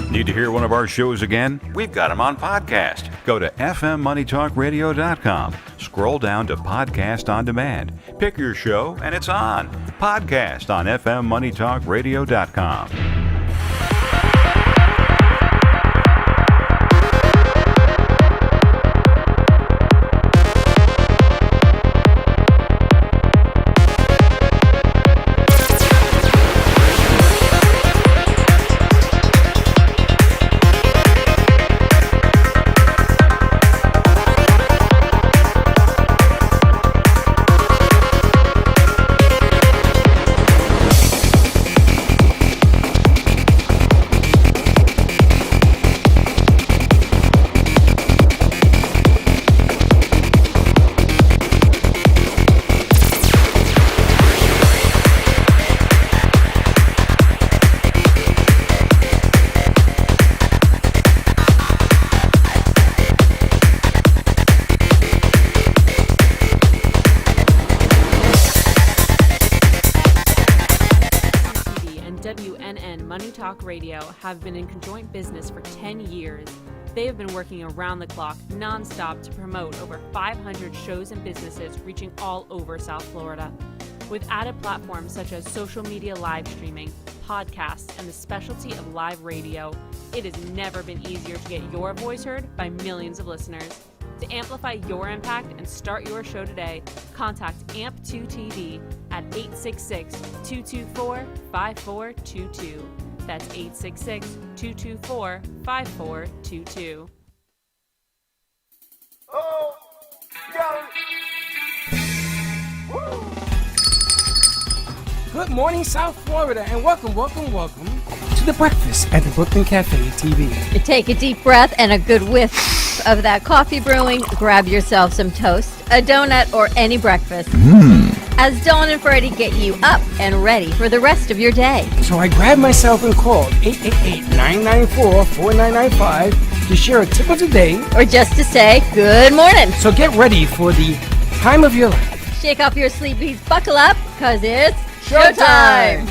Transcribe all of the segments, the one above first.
Need to hear one of our shows again? We've got them on podcast. Go to fmmoneytalkradio.com. Scroll down to Podcast on Demand. Pick your show and it's on. Podcast on fmmoneytalkradio.com. Radio have been in conjoint business for 10 years. They have been working around the clock, nonstop, to promote over 500 shows and businesses reaching all over South Florida. With added platforms such as social media live streaming, podcasts, and the specialty of live radio, it has never been easier to get your voice heard by millions of listeners. To amplify your impact and start your show today, contact AMP2TV at 866-224-5422. That's 866-224-5422. Oh, yeah. Good morning, South Florida, and welcome to the breakfast at the Brooklyn Café TV. You take a deep breath and a good whiff of that coffee brewing. Grab yourself some toast, a donut, or any breakfast. As Dawn and Freddie get you up and ready for the rest of your day. So I grabbed myself and called 888-994-4995 to share a tip of the day. Or just to say good morning. So get ready for the time of your life. Shake off your sleepies, buckle up, because it's showtime.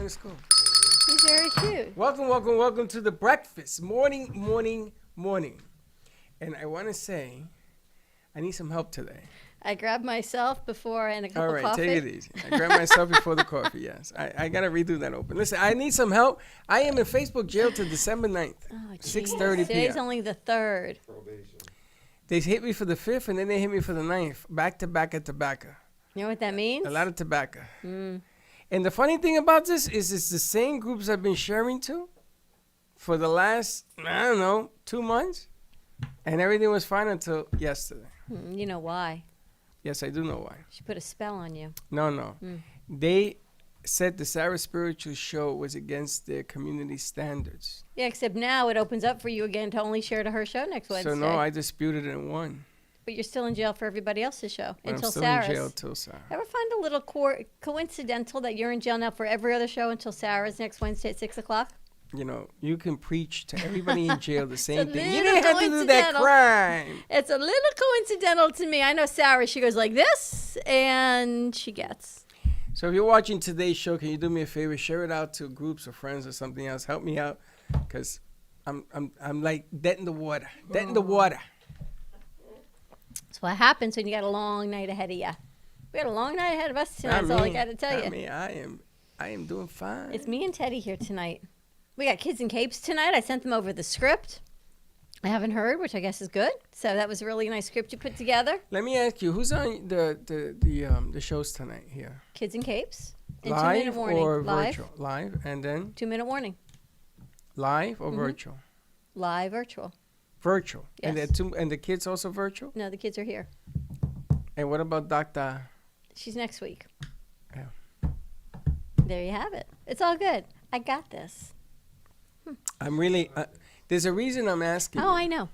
School. He's very cute. Welcome to the breakfast. Morning. And I want to say, I need some help today. I grabbed myself before and a cup of coffee. All right, take it easy. I grabbed myself before the coffee, yes. I got to redo that open. Listen, I need some help. I am in Facebook jail till December 9th, 6:30 p.m. Today's only the 3rd. They hit me for the 5th, and then they hit me for the 9th. Back to back at tobacco. You know what that means? A lot of tobacco. And the funny thing about this is it's the same groups I've been sharing to for the last, 2 months. And everything was fine until yesterday. You know why? Yes, I do know why. She put a spell on you. No. They said the Sarah Spiritual Show was against their community standards. Yeah, except now it opens up for you again to only share to her show next Wednesday. So, no, I disputed it and won. But you're still in jail for everybody else's show until Sarah's. I'm still in jail till Sarah. Ever find a little coincidental that you're in jail now for every other show until Sarah's next Wednesday at 6 o'clock? You know, you can preach to everybody in jail the same thing. You didn't have to do that crime. It's a little coincidental to me. I know Sarah, she goes like this, and she gets. So if you're watching today's show, can you do me a favor? Share it out to groups or friends or something else. Help me out, because I'm like dead in the water. That's what happens when you got a long night ahead of you. We got a long night ahead of us tonight. That's all I got to tell you. I am doing fine. It's me and Teddy here tonight. We got Kids in Capes tonight. I sent them over the script. I haven't heard, which I guess is good. So that was a really nice script you put together. Let me ask you, who's on the shows tonight here? Kids in Capes. And live 2 Minute Warning. Or virtual? Live, and then? 2 Minute Warning. Live or virtual? Live, virtual. Virtual. Yes. And the kids also virtual? No, the kids are here. And what about Dr.? She's next week. Yeah. There you have it. It's all good. I got this. I'm really, there's a reason I'm asking. Oh, I know.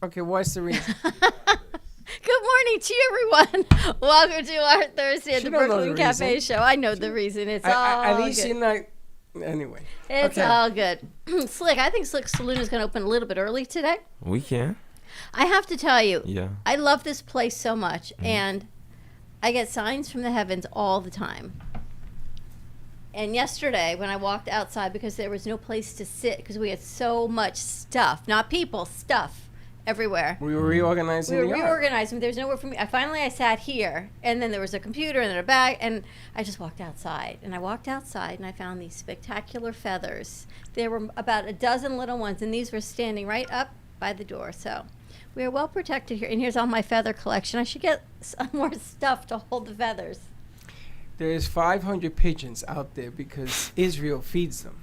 Okay, what's the reason? Good morning, morning to you, everyone. Welcome to our Thursday at She the don't know Brooklyn the Cafe reason. show. I know the reason. It's all At least good. you're not. Anyway. It's okay. all good. Slick, I think Slick Saloon is going to open a little bit early today. We can. I have to tell you, Yeah. I love this place so much, and I get signs from the heavens all the time. And yesterday, when I walked outside, because there was no place to sit, because we had so much stuff, not people, stuff everywhere. We were reorganizing We were the yard. reorganizing. There's nowhere for me. I sat here, and then there was a computer and then a bag, and I just walked outside. And I walked outside, and I found these spectacular feathers. There were about a dozen little ones, and these were standing right up by the door. So we are well protected here. And here's all my feather collection. I should get some more stuff to hold the feathers. There's 500 pigeons out there because Israel feeds them,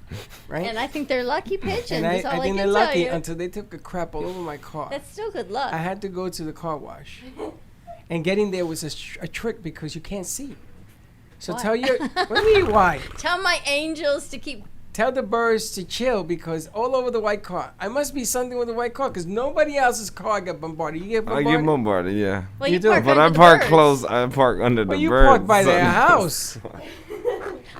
right? And I think they're lucky pigeons. And That's all I think can they're tell lucky you. until they took a crap all over my car. That's still good luck. I had to go to the car wash. And getting there was a trick because you can't see. So Why? tell your, what do you mean why? Tell my angels to keep. Tell the birds to chill because all over the white car. I must be something with the white car because nobody else's car got bombarded. You get I bombarded? get bombarded, yeah. Well, You you do, park But under I the park birds. close. I park under Well, the you birds. park by so- their house.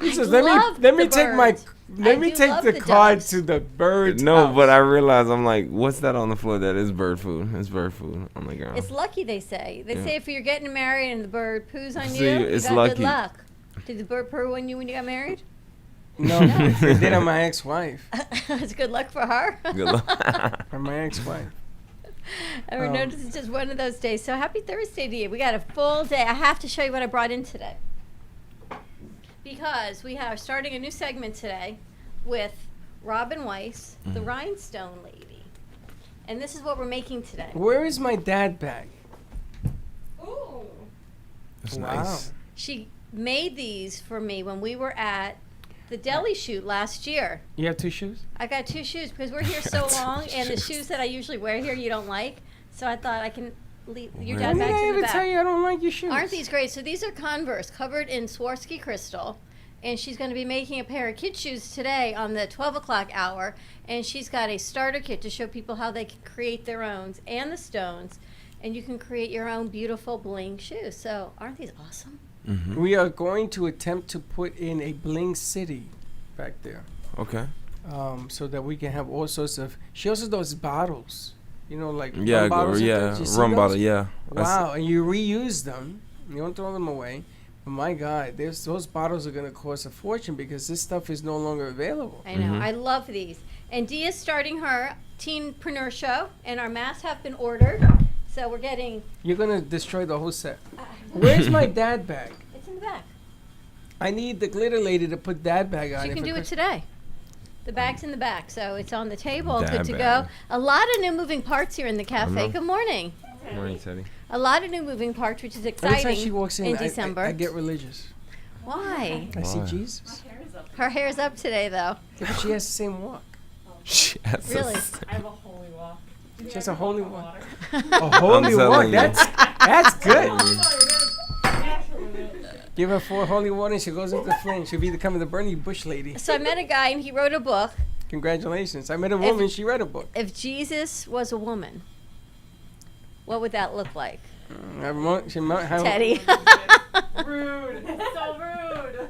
He says, love let me the take my birds. let I me do take love the the car doves. to the birds. No, house. but I realize I'm like, what's that on the floor? That is bird food. It's bird food on the ground. It's lucky, they say. They Yeah. say if you're getting married and the bird poos on See, you, you it's got lucky. good luck. Did the bird poo on you when you got married? No, they did on my ex-wife. It's good luck for her. Good luck. On my ex-wife. Ever noticed it's just one of those days. So happy Thursday to you. We got a full day. I have to show you what I brought in today. Because we are starting a new segment today with Robin Weiss, the Rhinestone Lady. And this is what we're making today. Where is my dad bag? Ooh. It's Wow. nice. She made these for me when we were at the deli shoot last year. You have two shoes? I got two shoes because we're here so long, and the shoes that I usually wear here you don't like. So I thought I can leave your When dad When did bags I in the ever back. tell you I don't like your shoes? Aren't these great? So these are Converse covered in Swarovski crystal. And she's going to be making a pair of kid shoes today on the 12 o'clock hour. And she's got a starter kit to show people how they can create their own and the stones. And you can create your own beautiful bling shoes. So aren't these awesome? We are going to attempt to put in a bling city back there, Okay. so that we can have all sorts of. She also does bottles, you know, like Yeah, rum bottles. and yeah. things. You see Rum those? bottle, yeah. Wow, and you reuse them. You don't throw them away. But my God, those bottles are going to cost a fortune because this stuff is no longer available. I know. I love these. And Dia's starting her teenpreneur show. And our masks have been ordered. So we're getting. You're going to destroy the whole set. Where's my dad bag? It's in the back. I need the glitter lady to put dad bag on You it. can for do it Christmas. today. The bag's in the back, so it's on the table, Dad good to bag. go. A lot of new moving parts here in the cafe. know. Good morning. Morning, Teddy. A lot of new moving parts, which is Every time exciting she walks in, December. I get religious. Why? I see Why? Jesus. Her hair's up today, though. Yeah, but she has the same walk. Yes. Really? I have a holy walk. She has a holy walk. A holy walk. telling you. That's good. Actually, Give her 4 holy water and she goes into the flame. She'll be becoming the Bernie Bush lady. So I met a guy, and he wrote a book. Congratulations. I met a woman, she read a book. If Jesus was a woman, what would that look like? Teddy. Teddy. rude. So rude.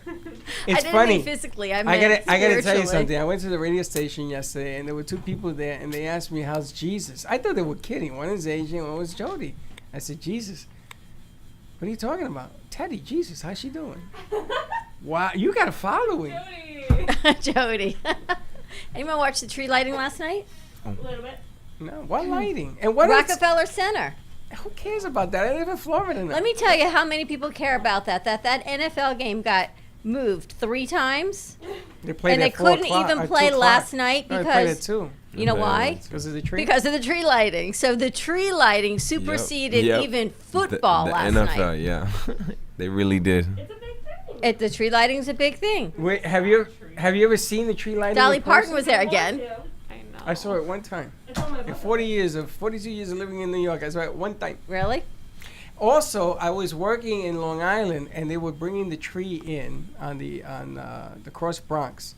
I It's didn't funny. mean physically. I I meant gotta tell you spiritually. something. I went to the radio station yesterday, and there were 2 people there, and they asked me, "How's Jesus?" I thought they were kidding. One is Asian, one was Jody. I said, "Jesus, what are you talking about?" Teddy, Jesus, how's she doing? Wow, you got a following. Jody. Jody. Anyone watch the tree lighting last night? A little bit. No, what lighting? And what else? Rockefeller Center. Who cares about that? I live in Florida now. Let me tell you how many people care about that. That NFL game got moved 3 times, They played and they at 4 couldn't o'clock, even or play 2 last o'clock. night No, they played at because 2 you know why? because of the tree. Because of the tree lighting. So the tree lighting superseded Yep. even football the last NFL, night. yeah. They really did. It's a big thing. The tree lighting's a big thing. Wait, have you ever seen the tree lighting? Dolly in Parton person? was there again. I know. I saw it one time. It's on my In bucket 42 years of living in New York, I saw it one time. Really? Also, I was working in Long Island, and they were bringing the tree in on the Cross Bronx,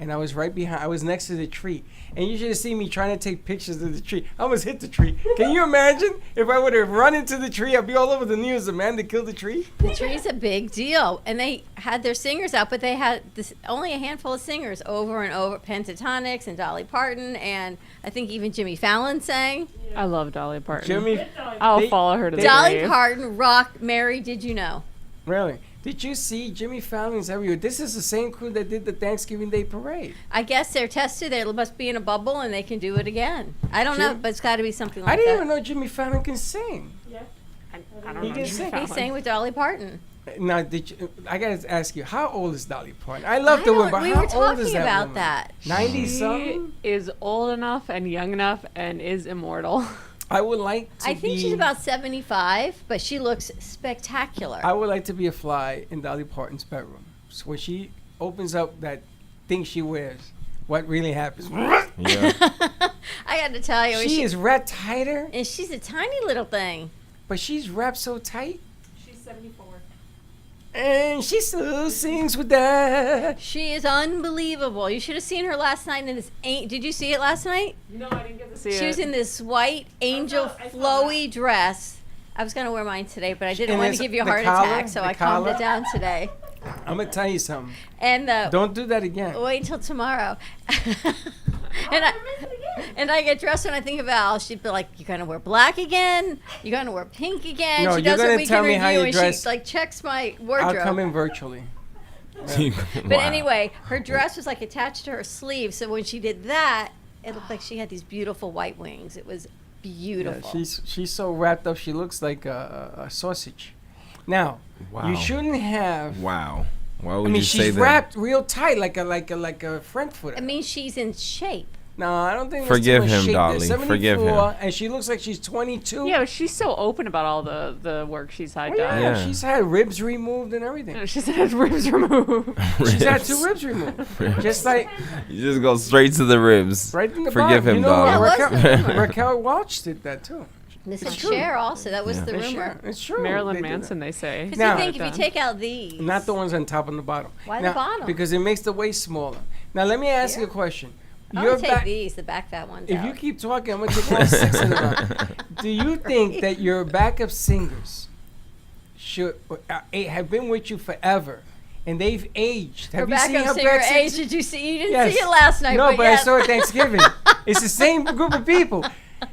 and I was right behind. I was next to the tree, and you should have seen me trying to take pictures of the tree. I almost hit the tree. Can you imagine if I would have run into the tree? I'd be all over the news. The man that killed the tree. The tree's a big deal, and they had their singers out, but they had only a handful of singers over and over. Pentatonics and Dolly Parton, and I think even Jimmy Fallon sang. I love Dolly Parton. Jimmy, I'll they- follow her to the Dolly grave. Parton, rock, Mary, did you know? really? Did you see Jimmy Fallon's everywhere? This is the same crew that did the Thanksgiving Day parade. I guess they're tested. They must be in a bubble, and they can do it again. I don't know, Jim- but it's got to be something like I didn't that. even know Jimmy Fallon can sing. I don't He know. can Jimmy sing. He Fallon. sang with Dolly Parton. Now, I gotta ask you, how old is Dolly Parton? I love the I woman, don't- but we how were old is talking that about woman? that. 90 She something? is old enough and young enough and is immortal. I would like to I think be, she's about 75, but she looks spectacular. I would like to be a fly in Dolly Parton's bedroom. So when she opens up that thing she wears, what really happens? Yeah. I got to tell you, She is wrapped tighter, and she's a tiny little thing. but she's wrapped so tight, She's 74. and she still sings with that. She is unbelievable. You should have seen her last night in this. Did you see it last night? No, I didn't get to see She was in this white angel I saw flowy dress. I was going to wear mine today, but I didn't And want to it's give you a the heart collar, attack, so the I calmed collar. it down today. I'm gonna tell you something. And Don't do that again. wait until tomorrow. And I get dressed and I think of Al. She'd be like, "You're gonna wear black again? You're gonna wear pink again?" No, she you're does a gonna weekend tell me how review you and dress. she like checks my I'll wardrobe. come in virtually. But anyway, her dress was like attached to her sleeve, so when she did that, it looked like she had these beautiful white wings. It was Yeah, beautiful. she's so wrapped up. She looks like a sausage. Now, Wow. you shouldn't have. Wow. Why would I mean, you say she's that? wrapped real tight, like a Frankfurter. I mean, she's in shape. no, I don't think. Forgive that's too much him, shape. Dolly. There's 74, Forgive him. and she looks like she's 22. Yeah, but she's so open about all the work she's had Oh, done. yeah, Yeah. she's had ribs removed and everything. She's had ribs removed. She's had Ribs. 2 ribs removed, just like You just go straight to the ribs. right in the Forgive bottom. him, you know, Dolly. That was the rumor. Raquel Welch did that too. This It's is true. Cher also. That was Yeah. the It's rumor. true. It's true. Marilyn They do that. Manson, they say. Because Now- you think if you take out these, Not the ones on top and the bottom. Why the bottom? Because it makes the waist smaller. Now let me ask you a question. I'm Your gonna take back- these, the back fat ones If out. you keep talking, I'm gonna take all 6 of them out. Do you think that your backup singers should have been with you forever, and they've aged? her Have you seen backup her singer back age, singers? did you see? You didn't Yes. see it last night, No, but I yes. saw it Thanksgiving. It's the same group of people.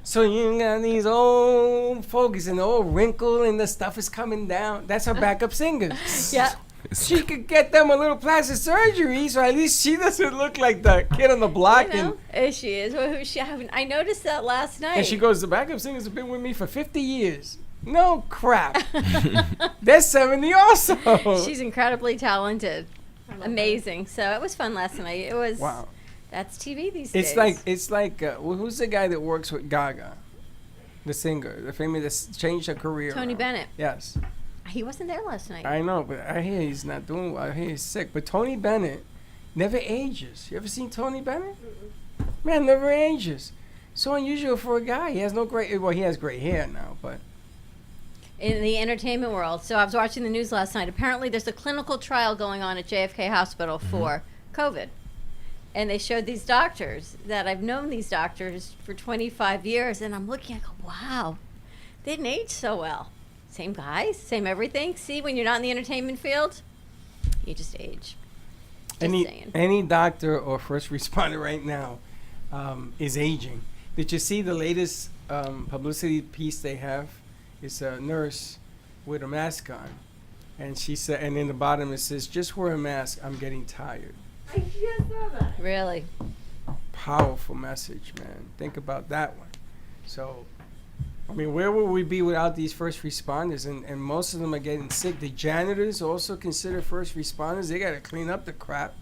So you got these old folks and all wrinkled and the stuff is coming down. That's her backup singers. Yeah. She could get them a little plastic surgery, so at least she doesn't look like the kid on the block. You know, she is. Well, who she? I noticed that last night. And she goes, the backup singers have been with me for 50 years. No crap. They're 70 also. She's incredibly talented, amazing. So it was fun last night. It was. Wow. That's TV these It's days. like who's the guy that works with Gaga? The singer, the famous that changed her career. Tony around. Bennett. Yes. He wasn't there last night. I know, but I hear he's not doing well. I hear he's sick. But Tony Bennett never ages. You ever seen Tony Bennett? Man, never ages. So unusual for a guy. He has no gray. Well, he has gray hair now, but In the entertainment world. So I was watching the news last night. Apparently, there's a clinical trial going on at JFK Hospital for COVID. And they showed these doctors that I've known these doctors for 25 years. And I'm looking, I go, wow, they didn't age so well. Same guys, same everything. See, when you're not in the entertainment field, you just age. Just saying. any doctor or first responder right now is aging. Did you see the latest publicity piece they have? It's a nurse with a mask on, and she said, and in the bottom it says, "Just wear a mask. I'm getting tired." I just saw that. Really? Powerful message, man. Think about that one. So, I mean, where would we be without these first responders? And most of them are getting sick. The janitors also consider first responders. They got to clean up the crap.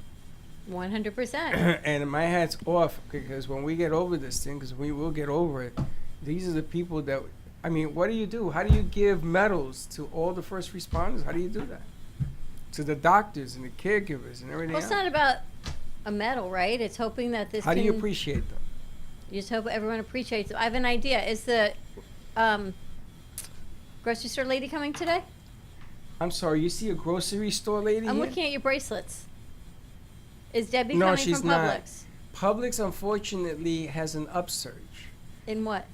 100%. And my hat's off, because when we get over this thing, because we will get over it, these are the people that, I mean, what do you do? How do you give medals to all the first responders? How do you do that? To the doctors and the caregivers and everything Well, it's else. not about a medal, right? It's hoping that this How do can... you appreciate them? You just hope everyone appreciates it. I have an idea. Is the grocery store lady coming today? I'm sorry, you see a grocery store lady I'm here? looking at your bracelets. Is Debbie No, coming she's from not. Publix? Publix, unfortunately, has an upsurge. In what?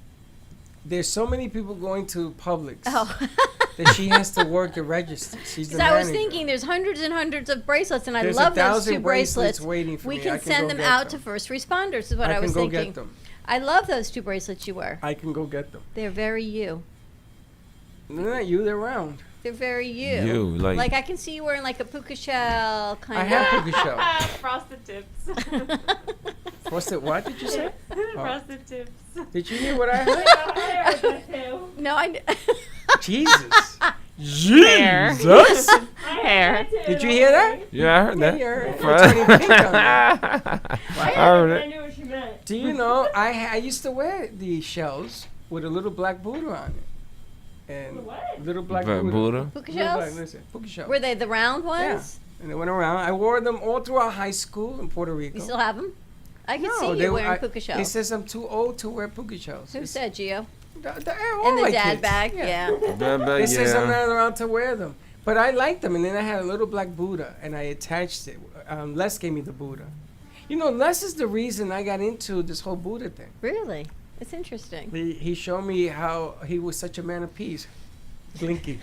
There's so many people going to Publix Oh. that she has to work the register. She's the Because I was manager. thinking there's hundreds and hundreds of bracelets, and I There's love those 1,000 two bracelets bracelets. waiting for We me. can I send go them get out to first responders, is what I I was can go thinking. get them. I love those two bracelets you wear. I can go get them. They're very you. They're not you, they're round. They're very you. You, like- I can see you wearing like a puka shell kind I of. have puka shell. Frosted tips. Frosted what did you say? Frosted tips. Did you hear what I heard? I heard that too. No, I. Jesus. Hair. Jesus. Hair. Did you hear that? Yeah, I heard that. You're turning pink on me. I heard I it. knew what she meant. Do you know, I used to wear these shells with a little black Buddha on it. And What? little black But Buddha. Buddha? Puka Little black, shells? listen, puka shell. Were they the round ones? And they went around. I wore them all throughout high school in Puerto Rico. You still have them? I can see they you were- wearing I- puka They shells. says I'm too old to wear puka shells. Who It's- said, Gio? all In the my dad kids. bag? Yeah. They says I'm Yeah. not allowed to wear them. But I like them. And then I had a little black Buddha and I attached it. Les gave me the Buddha. You know, Les is the reason I got into this whole Buddha thing. Really? It's interesting. He showed me how he was such a man of peace. Blinky.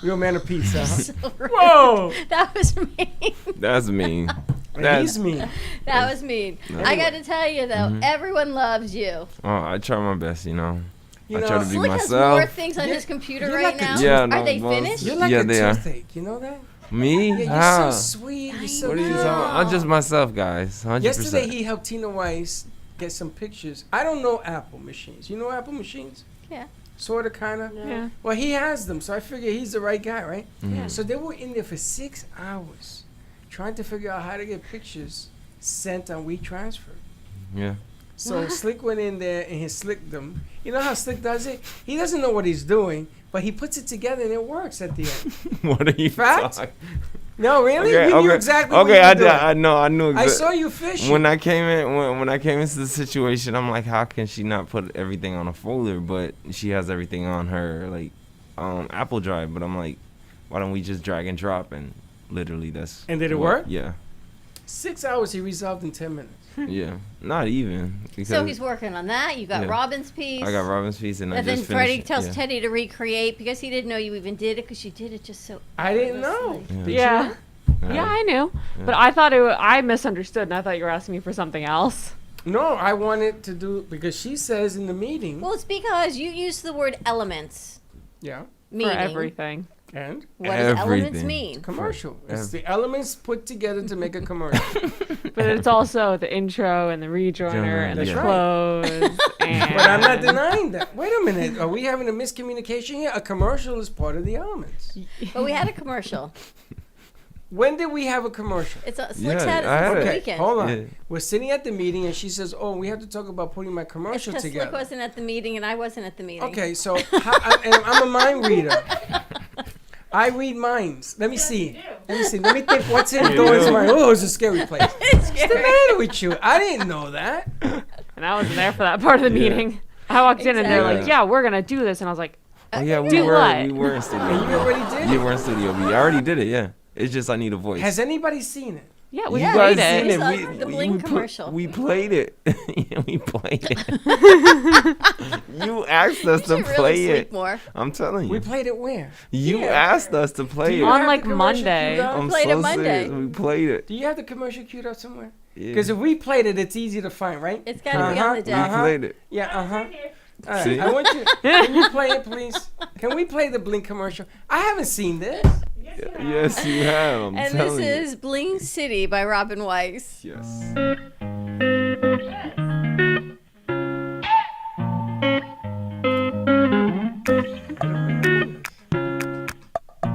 Real man of peace, huh? So rude. Whoa! That was mean. That's mean. He's mean. That was mean. I got to tell you though, everyone loves you. Oh, I try my best, you know. You I know, try to be Slick has myself. more things on You're- his computer you're right like a now. Yeah, Are no, they boss. finished? You're like Yeah, a they are. toothache. You know that? Me? Yeah, you're How? so sweet. You're so What are you good. talking about? I'm just myself, guys. 100%. Yesterday he helped Tina Weiss get some pictures. I don't know Apple machines. You know Apple machines? Yeah. Sort of, kind of. Yeah. Well, he has them, so I figure he's the right guy, right? Mhm. So they were in there for 6 hours trying to figure out how to get pictures sent on WeTransfer. Yeah. So Slick went in there and he slicked them. You know how Slick does it? He doesn't know what he's doing, but he puts it together and it works at the end. What are you Fact? talking? No, really? Okay, You knew okay. exactly Okay, what you I were did. doing. I know. I knew. I Exactly. saw you fishing. When I came in, when I came into the situation, I'm like, how can she not put everything on a folder, but she has everything on her like Apple Drive? But I'm like, why don't we just drag and drop? And literally, that's. And did it what- work? Yeah, 6 hours he resolved in 10 minutes. yeah. Not even. So because he's working on that. You got Yeah. Robin's piece. I got Robin's piece, and I And then just Freddie finished. tells yeah. Teddy to recreate because he didn't know you even did it because you did it just so. I didn't know. effortlessly. Yeah. Did Yeah. you? Yeah, I knew. But I thought I misunderstood and I thought you were asking me for something else. No, I wanted to do because she says in the meeting. Well, it's because you used the word elements. Yeah. Meaning, For everything. And what does elements Everything. mean? commercial. It's ev- the elements put together to make a commercial. But it's also the intro and the rejoiner and the That's right. clothes. And But I'm not denying that. Wait a minute. Are we having a miscommunication here? A commercial is part of the elements. But we had a commercial. When did we have a commercial? It's a Slick's Yeah, had it I since had the it. Okay, weekend. hold on. Yeah. We're sitting at the meeting and she says, "Oh, we have to talk about putting my It's commercial because Slick together." wasn't at the meeting and I wasn't at the meeting. Okay, so and I'm a mind reader. I read minds. Let me see. Let me think what's in Doran's mind. Oh, it's a scary place. It's What's the scary. matter with you? I didn't know that. And I wasn't there for that part of the meeting. I walked in and they're like, Exactly. "Yeah, we're gonna do this," and I was like, Oh yeah, we Do were what? we were in studio. And you already did You it? were in studio. We already did it. Yeah. It's just I need a voice. Has anybody seen it? "Yeah, we Yeah, played we it." seen it. The Bling commercial. We played it. Yeah, we played it. You asked us You to should play really it. sleep more. I'm telling you. We played it where? You Yeah. asked us to play you it. On have like the commercial Monday. queued up? I'm played it so Monday. serious. We played it. Do you have the commercial queued up somewhere? Yeah. Because if we played it, it's easy to find, right? It's got to be on the Uh-huh. we deck. played it. Yeah, uh-huh. All right, See? I want you. Can you play it, please? Can we play the Blink commercial? I haven't seen this. Yes, you have. I'm And this telling you. is Bling City by Robin Weiss. Yes.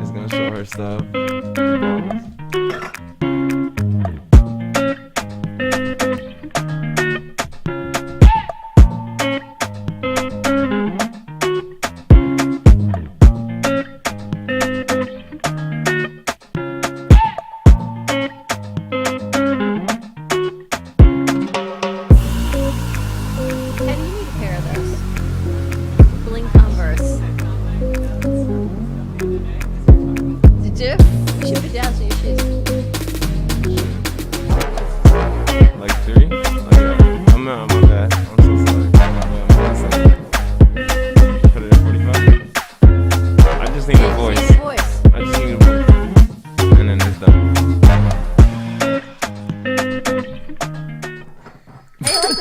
It's gonna show her stuff. Teddy, you need a pair of those. Bling Converse. Did you?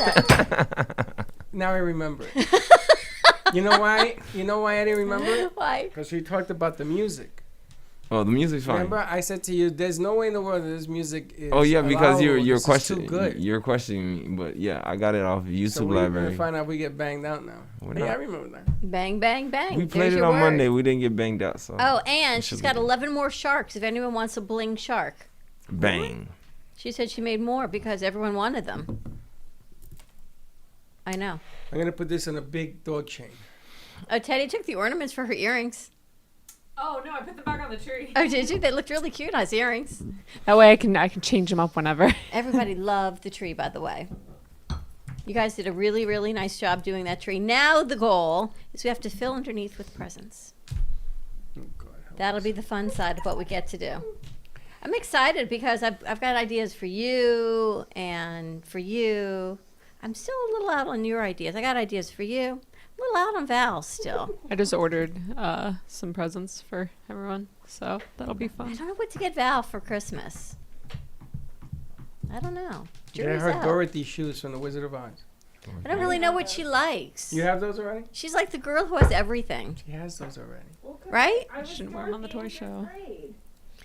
that? Now I remember it. You know why? You know why I didn't remember it? Why? Because we talked about the music. Oh, the music's fine. Remember, I said to you, "There's no way in the world that this music is." Oh yeah, because allowable. you're This is questioning. too good. You're questioning me, but yeah, I got it off YouTube So we're library. gonna find out we get banged out now. We're Yeah, I not. remember that. Bang, bang, bang. We There's played it your on word. Monday. We didn't get banged out, so Oh, and should she's be got good. 11 more sharks if anyone wants a bling shark. bang. She said she made more because everyone wanted them. I know. I'm gonna put this on a big dog chain. Oh, Teddy took the ornaments for her earrings. Oh no, I put them back on the tree. Oh, did you? They looked really cute as earrings. That way I can change them up whenever. Everybody loved the tree, by the way. You guys did a really, really nice job doing that tree. Now the goal is we have to fill underneath with presents. Oh, God, help That'll us. be the fun side of what we get to do. I'm excited because I've got ideas for you and for you. I'm still a little out on your ideas. I got ideas for you. A little out on Val's still. I just ordered some presents for everyone, so that'll be I fun. don't know what to get Val for Christmas. I don't know. Get Jury's her out. Dorothy shoes from the Wizard of Oz. I don't really know what she likes. You have those already? She's like the girl who has everything, She has those already. right? I was shouldn't wear 'em on the Dorothy toy in show. fifth grade.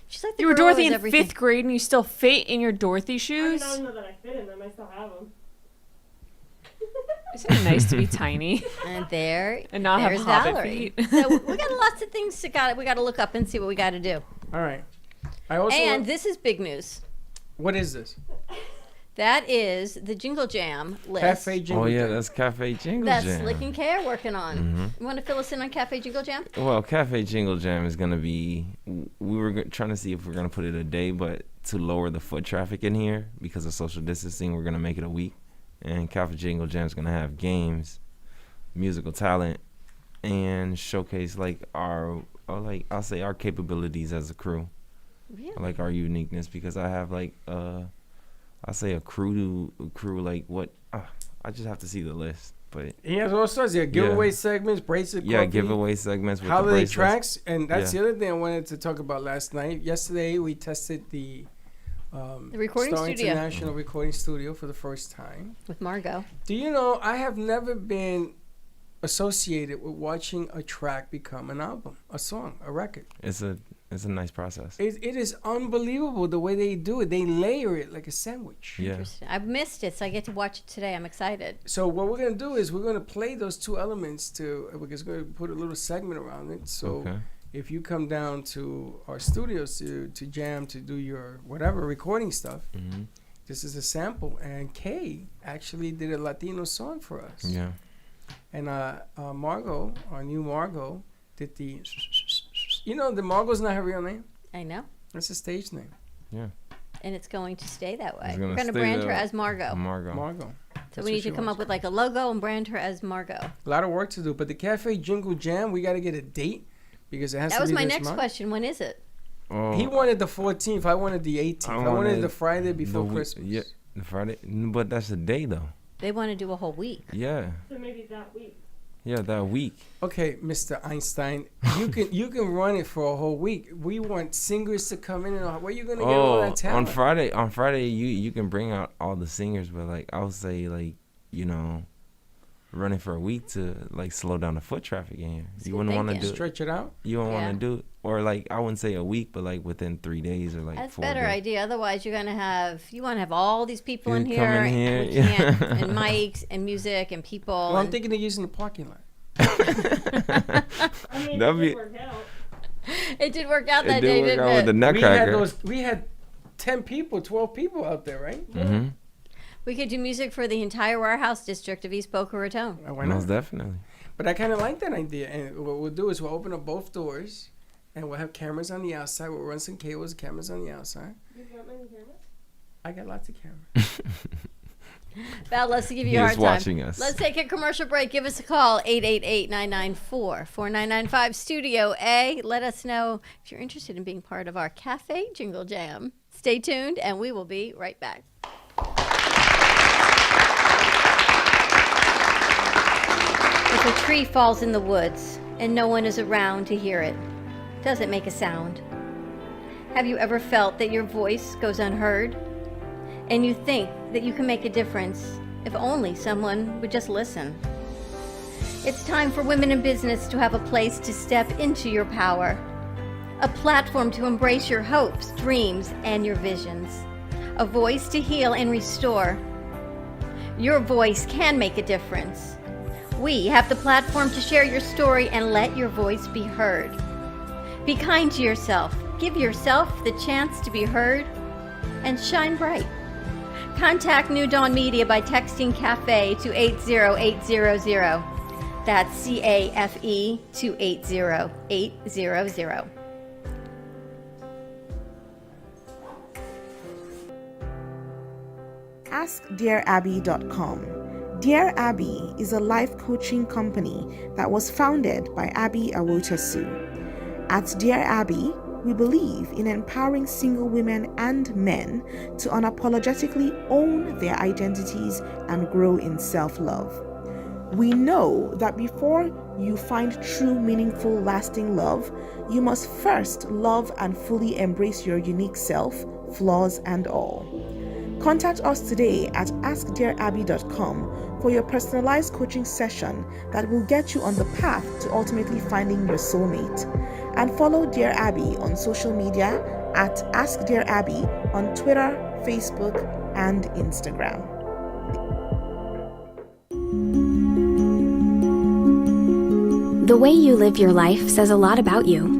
She's like the You were girl who Dorothy has in everything. 5th grade and you still fit in your Dorothy I shoes? don't know that I fit in them. I still have them. Isn't it nice to be tiny And there's and not have hobbit Valerie. feet? So we got lots of things we got to look up and see what we got to do. All right. I also. And this is big news. What is this? That is the Jingle Jam list. Cafe Jingle Oh yeah, Jam. that's Cafe Jingle That's Jam. Slick and Care working on. Mm-hmm. You want to fill us in on Cafe Jingle Jam? Well, Cafe Jingle Jam is gonna be. We were trying to see if we're gonna put it a day, but to lower the foot traffic in here because of social distancing, we're gonna make it a week. And Cafe Jingle Jam is gonna have games, musical talent, and showcase like I'll say our capabilities as a crew, Really? like our uniqueness. Because I have like I'll say a crew like what I just have to see the list, but He has all sorts. Yeah, giveaway segments, bracelet. yeah, coffee, giveaway segments with the holiday bracelets. tracks, and that's Yeah. the other thing I wanted to talk about last night. Yesterday we tested the recording Star studio. International Recording Studio for the first time. With Margot. Do you know I have never been associated with watching a track become an album, a song, a record. It's a nice process. It is unbelievable the way they do it. They layer it like a sandwich. Yeah. Interesting. I've missed it, so I get to watch it today. I'm excited. So what we're gonna do is we're gonna play those two elements because we're gonna put a little segment around it. So Okay. if you come down to our studios to jam to do your whatever recording stuff, Hmm. this is a sample. And Kay actually did a Latino song for us. Yeah. And Margot, our new Margot, did the. You know, the Margot's not her real name. I know. That's a stage name. Yeah. And it's going to stay that way. It's We're gonna going to stay brand her that way. as Margot. Margot. Margot. So That's we what need she to come wants. up with like a logo and brand her as Margot. A lot of work to do, but the Cafe Jingle Jam, we got to get a date because it has That to was be my this next month. question. When is it? Oh, He wanted the 14th. I wanted the 18th. I wanted the Friday before Christmas. Yeah, the Friday. But that's the day though. They want to do a whole week. Yeah. So maybe that week. Yeah, that week. Okay, Mr. Einstein, you can run it for a whole week. We want singers to come in and where you gonna get all that On talent? Friday you can bring out all the singers, but like I would say like, running for a week to like slow down the foot traffic in here. That's You good wouldn't want to thinking. do it. Stretch it out. You don't Yeah. want to do it, or like I wouldn't say a week, but like within 3 days or like That's 4 better days. idea. Otherwise, you want to have all these people in You here, come in here, we yeah. can't, and mics and music and people. Well, I'm and- thinking of using the parking lot. I mean, That'd it be- did work out. it did work out It that did day, work didn't out it? with the Nutcracker. We had 10 people, 12 people out there, right? Mm-hmm. We could do music for the entire warehouse district of East Boca Raton. Why Most not? definitely. But I kind of like that idea. And what we'll do is we'll open up both doors, and we'll have cameras on the outside. We'll run some cables, cameras on the outside. You've got many cameras? I got lots of cameras. Val, let's give He you a is hard time. watching us. Let's take a commercial break. Give us a call, 888-994-4995, Studio A. Let us know if you're interested in being part of our Cafe Jingle Jam. Stay tuned, and we will be right back. If a tree falls in the woods and no one is around to hear it, does it make a sound? Have you ever felt that your voice goes unheard? And you think that you can make a difference If only someone would just listen. It's time for women in business to have a place to step into your power. A platform to embrace your hopes, dreams, and your visions. A voice to heal and restore. Your voice can make a difference. We have the platform to share your story and let your voice be heard. Be kind to yourself. Give yourself the chance to be heard and shine bright. Contact New Dawn Media by texting Café to 80800. That's CAFE to 80800. AskDearAbby.com. Dear Abby is a life coaching company that was founded by Abby Awotasu. At Dear Abby, we believe in empowering single women and men to unapologetically own their identities and grow in self-love. We know that before you find true, meaningful, lasting love, you must first love and fully embrace your unique self, flaws and all. Contact us today at AskDearAbby.com for your personalized coaching session that will get you on the path to ultimately finding your soulmate. And follow Dear Abby on social media at AskDearAbby on Twitter, Facebook, and Instagram. The way you live your life says a lot about you.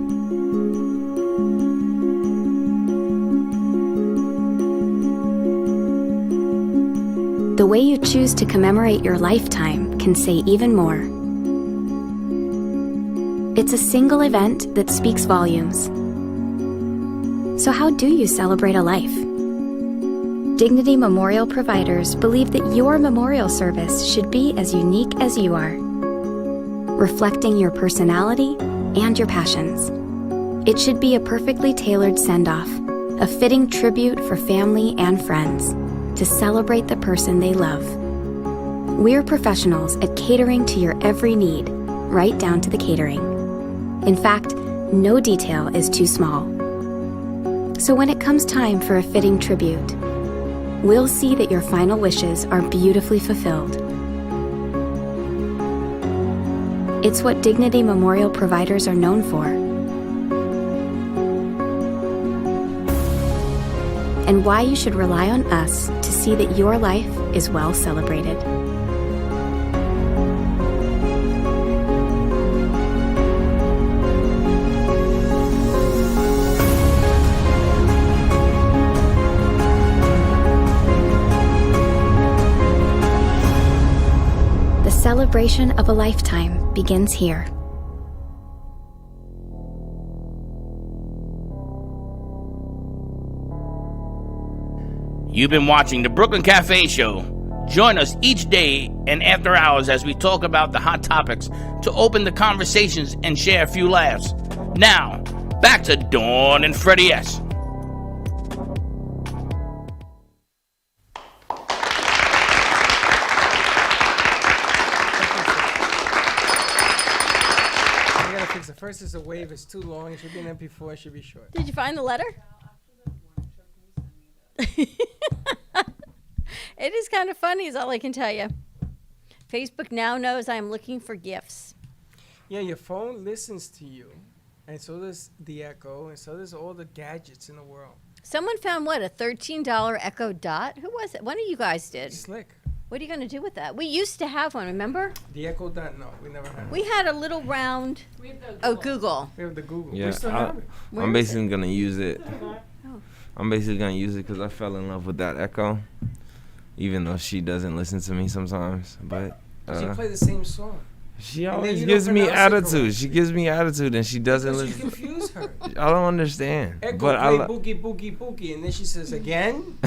The way you choose to commemorate your lifetime can say even more. It's a single event that speaks volumes. So how do you celebrate a life? Dignity Memorial Providers believe that your memorial service should be as unique as you are, reflecting your personality and your passions. It should be a perfectly tailored send-off, a fitting tribute for family and friends to celebrate the person they love. We're professionals at catering to your every need, right down to the catering. In fact, no detail is too small. So when it comes time for a fitting tribute, we'll see that your final wishes are beautifully fulfilled. It's what Dignity Memorial Providers are known for. And why you should rely on us to see that your life is well celebrated. The celebration of a lifetime begins here. You've been watching the Brooklyn Cafe Show. Join us each day and after hours as we talk about the hot topics to open the conversations and share a few laughs. Now, back to Dawn and Freddie S. I gotta fix it. First is a wave. It's too long. It should be an MP4. It should be short. Did you find the letter? It is kind of funny is all I can tell you. Facebook now knows I'm looking for gifts. Yeah, your phone listens to you. And so does the Echo. And so does all the gadgets in the world. Someone found what, a $13 Echo Dot? Who was it? One of you guys did. Slick. What are you going to do with that? We used to have one, remember? The Echo Dot? No, we never had it. We had a little round. Google. We have the Google. Yeah, We still have it. I'm basically gonna use it. Oh. I'm basically gonna use it because I fell in love with that Echo, even though she doesn't listen to me sometimes. But She play the same song. she then always you don't gives me pronounce it attitude. correct. She gives me attitude, and she doesn't Because you listen. confuse her. I don't understand. Echo but play I boogie, boogie, boogie. And then she says, again?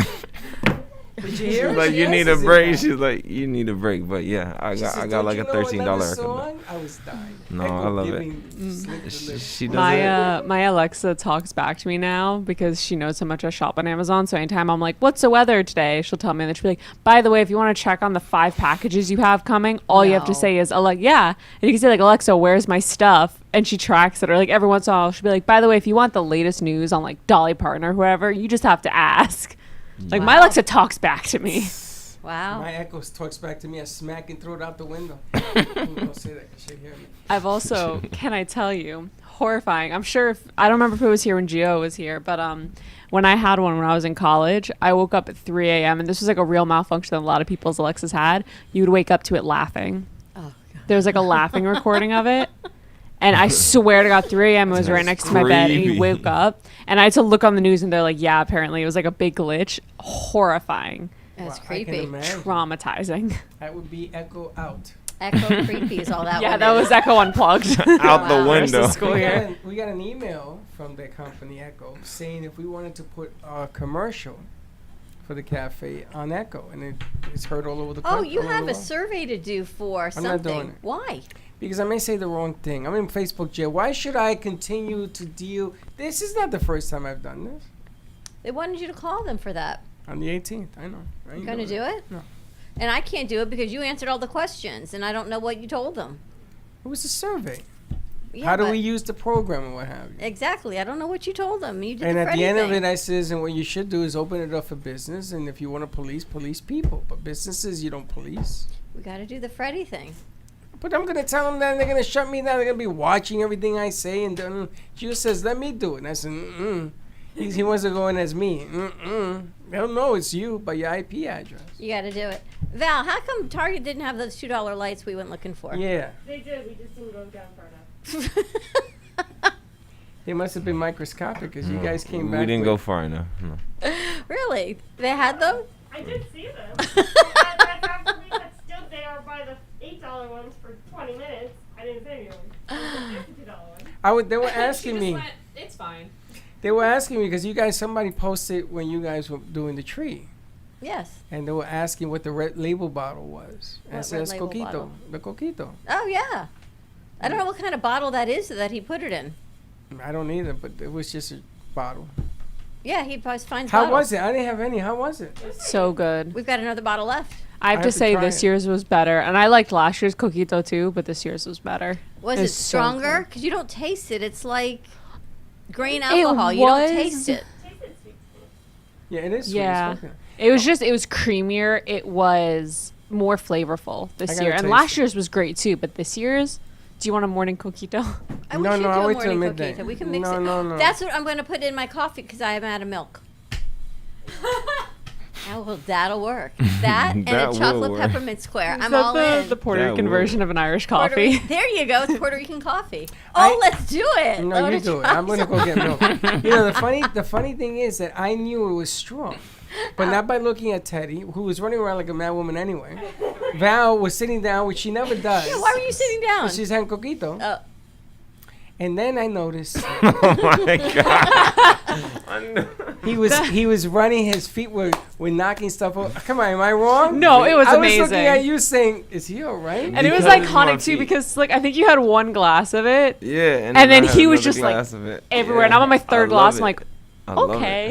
Did you hear She's her? like, She you need a answers it break. now. She's like, you need a break. But yeah, I She got says, I got "Don't like you a know $13 another Echo. song?" I was dying. No, Echo I love it. giving Slick the lip. She does it. My Alexa talks back to me now because she knows how much I shop on Amazon. So anytime I'm like, "What's the weather today?" she'll tell me, and then she'll be like, "By the way, if you want to check on the 5 packages you have coming, all you have to No. say is yeah," and you can say like, "Alexa, where's my stuff?" And she tracks it. Or like every once in a while, she'll be like, "By the way, if you want the latest news on like Dolly Parton or whoever, you just have to ask." Like my Alexa talks back to me. Wow. My Echo talks back to me. I smack and throw it out the window. Don't say that 'cause she'll hear me. I've also, can I tell you, horrifying. I'm sure I don't remember if it was here when Gio was here, but when I had one when I was in college, I woke up at 3 a.m. and this was like a real malfunction that a lot of people's Alexas had. You would wake up to it laughing. Oh, God. There was like a laughing recording of it. And I swear to God, 3 a.m. it was right next to my bed, and he woke up, and I had to look on the news, and they're like, yeah, apparently it was like a big glitch. Horrifying. That's Wow, creepy. Traumatizing. That would be Echo out. Echo creepy is all that Yeah, would that be. was Echo unplugged. Out the Wow. window. School year. We got an email from the company Echo saying if we wanted to put a commercial for the cafe on Echo, and it's heard all over the Oh, country. you all over have the a world. survey to do for I'm not doing something. it. Why? Because I may say the wrong thing. I'm in Facebook jail. Why should I continue to deal? This is not the first time I've done this. They wanted you to call them for that. On the 18th, I know. I You ain't going to doing do it? No. And I can't do it because you answered all the questions, and I don't know what you told them. It was a survey. Yeah, How do but- we use the program and what have you? Exactly. I don't know what you told them. You did And the at the Freddy end of thing. it, I says, and what you should do is open it up for business. And if you want to police people. But businesses, you don't police. We got to do the Freddy thing. But I'm going to tell them that they're going to shut me down. They're going to be watching everything I say. And then Gio says, let me do it. And I said, He wants to go in as me. They'll know it's you by your IP address. You got to do it. Val, how come Target didn't have those $2 lights we went looking for? Yeah. They did. We just didn't go down far enough. They must have been microscopic because you guys came back. We didn't with- go far enough. No. Really? They had them? I did see them. That's after we had stood there by the $8 ones for 20 minutes. I didn't say anything. The $52 one. They were asking me. It's fine. They were asking me because you guys, somebody posted when you guys were doing the tree. Yes. And they were asking what the red label bottle was. And I What said, red it's label Coquito. bottle? The Coquito. Oh, yeah. I don't know what kind of bottle that is that he put it in. I don't either, but it was just a bottle. Yeah, he finds How bottles. was it? I didn't have any. How was it? So good. We've got another bottle left. I have to say try this it. year's was better, and I liked last year's Coquito too, but this year's was better. Was it It's so stronger? good. Because you don't taste it. It's like grain alcohol. You was- don't taste it. Yeah, it is. sweet. Yeah. It's okay. It was creamier. It was more flavorful this gotta year, and taste last it. year's was great too. But this year's, do you want a morning Coquito? I No, wish no, you'd I'll do a wait till morning midday. coquito. We can mix No, it. no. That's what I'm going to put in my coffee because I am out of milk. Oh, well, that'll work. That and That a will chocolate work. peppermint square. Is I'm that all the, in. the Puerto That Rican will. version of an Irish Puerto coffee? Rican- there you go. It's Puerto Rican coffee. I- Oh, let's do it. No, I you wanna do it. try I'm gonna go get milk. You know, the funny thing is that I knew it was strong, but not by looking at Teddy, who was running around like a mad woman anyway. Val was sitting down, which she never does. Yeah, why were you sitting down? She's having coquito. Oh. And then I noticed Oh my god. he was running. His feet were knocking stuff over. Come on, am I wrong? No, it was I amazing. was looking at you saying, "Is he all right?" And it was Because it's my iconic too feet. because like I think you had one glass of it Yeah, And then I had he was another just, like, glass of it. everywhere, and I'm on my third I love glass. I'm like, it. I love it. okay.